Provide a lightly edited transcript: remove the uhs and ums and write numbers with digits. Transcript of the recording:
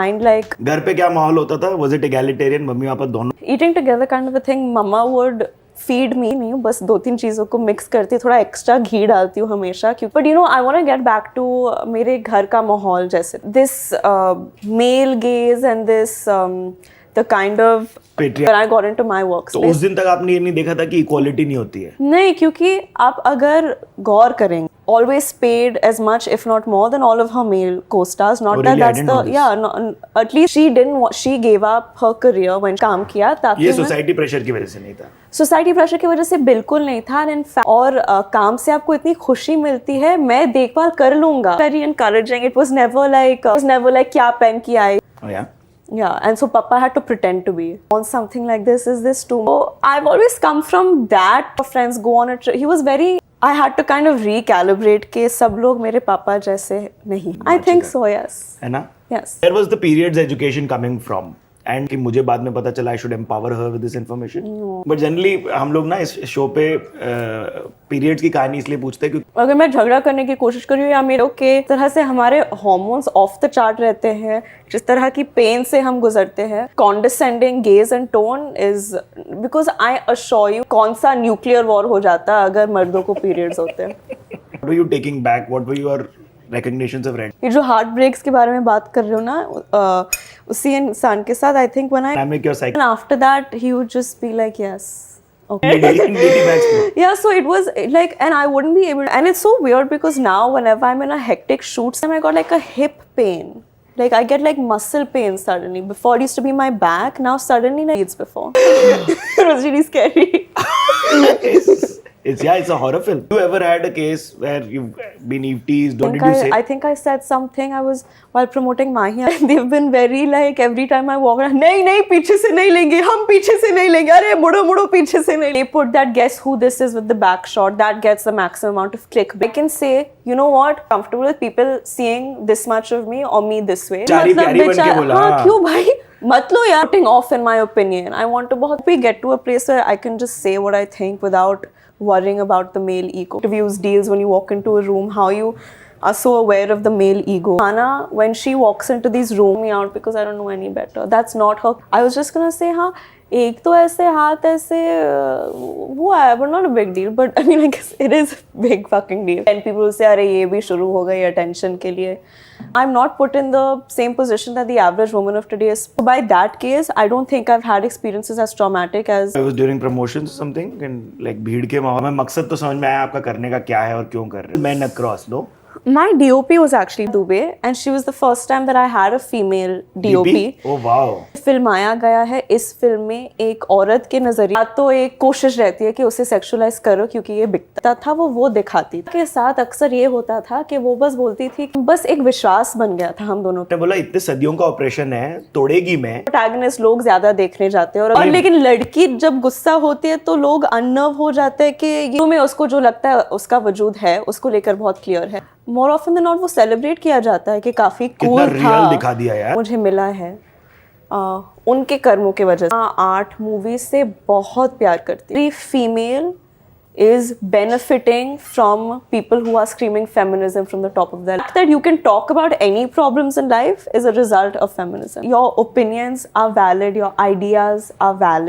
Mind like घर पे क्या माहौल होता था? Was it egalitarian? Mummy papa दोनों? eating together kind of a thing. Mama would feed me नहीं बस 2-3 चीज़ों को मिक्स करती थोड़ा एक्स्ट्रा घी डालती हूँ हमेशा क्यों but I want to get back to मेरे घर का माहौल जैसे this male gaze and this the kind of when I got into my work तो उस दिन तक आपने ये नहीं देखा था कि इक्वालिटी नहीं होती है? नहीं क्योंकि आप अगर गौर करेंगे always paid as much if not more than all of her male co-stars not Oh, that really? I that's didn't the know this. yeah no, at least she gave up her career when काम किया ताकि ये society pressure की वजह से नहीं था? Society pressure की वजह से बिल्कुल नहीं था और काम से आपको इतनी खुशी मिलती है मैं देखभाल कर लूंगा very encouraging it was never like क्या पहन के आई Oh yeah? Yeah, and so Papa had to pretend to be on something like this. Is this too? So I've always come from that. Friends go on a trip. He was very. I had to kind of recalibrate कि सब लोग मेरे पापा जैसे नहीं. I think so, yes. है ना? Yes. Where was the periods education coming from? And कि मुझे बाद में पता चला I should empower her with this information but generally हम लोग ना इस शो पे पीरियड्स की कहानी इसलिए पूछते हैं क्योंकि अगर मैं झगड़ा करने की कोशिश कर रही हूँ या मेरे के तरह से हमारे हार्मोन्स ऑफ द चार्ट रहते हैं जिस तरह की पेन से हम गुजरते हैं condescending gauge and tone is because I assure you कौन सा न्यूक्लियर वॉर हो जाता अगर मर्दों को पीरियड्स होते हैं what were you taking back what were your recognitions of rent ये जो हार्ट ब्रेक्स के बारे में बात कर रहे हो ना उसी इंसान के साथ I think when I make your cycle after that he would just be like yes okay yeah so it was like and I wouldn't be able to, and it's so weird because now whenever I'm in a hectic shoot I got like a hip pain like I get like muscle pain suddenly before it used to be my back now suddenly it's before it was really scary it's a horror film. You ever had a case where you've been teased? What did you say? I think I said something. I was while promoting Mahi. They've been very like every time I walk around. नहीं पीछे से नहीं लेंगे हम पीछे से नहीं लेंगे अरे मुड़ो पीछे से नहीं. They put that guess who this is with the back shot that gets the maximum amount of click. I can say you know what comfortable with people seeing this much of me or me this way. चारी प्यारी बन के बोला. हाँ क्यों भाई मत लो यार. Putting off in my opinion. I want to बहुत we get to a place where I can just say what I think without worrying about the male ego. Interviews, deals, when you walk into a room, how you are so aware of the male ego. Anna, when she walks into these rooms, me out because I don't know any better. That's not her. I was just gonna say, हाँ एक तो ऐसे हाथ ऐसे हुआ है but not a big deal but I mean I guess it is a big fucking deal and people will say अरे ये भी शुरू हो गई attention के लिए I'm not put in the same position that the average woman of today is. By that case, I don't think I've had experiences as traumatic as I was during promotions or something and like भीड़ के माहौल में मकसद तो समझ में आया आपका करने का क्या है और क्यों कर रहे हैं. Men across, no? My DOP was actually Dubey and she was the first time that I had a female DOP. Oh wow. फिल्माया गया है इस फिल्म में एक औरत के नजरिया तो एक कोशिश रहती है कि उसे सेक्सुअलाइज करो क्योंकि ये बिकता था वो दिखाती थी के साथ अक्सर ये होता था कि वो बस बोलती थी बस एक विश्वास बन गया था हम दोनों ने बोला इतने सदियों का ऑपरेशन है तोड़ेगी मैं. प्रोटैगनिस्ट लोग ज्यादा देखने जाते हैं और लेकिन लड़की जब गुस्सा होती है तो लोग अनर्व हो जाते हैं कि ये में उसको जो लगता है उसका वजूद है उसको लेकर बहुत क्लियर है. मोर ऑफन देन नॉट वो सेलिब्रेट किया जाता है कि काफी कूल था. दिखा दिया यार. मुझे मिला है उनके कर्मों के वजह से 8 मूवीज से बहुत प्यार करती. Female is benefiting from people who are screaming feminism from the top of their life. That you can talk about any problems in life is a result of feminism. Your opinions are valid, your ideas are valid.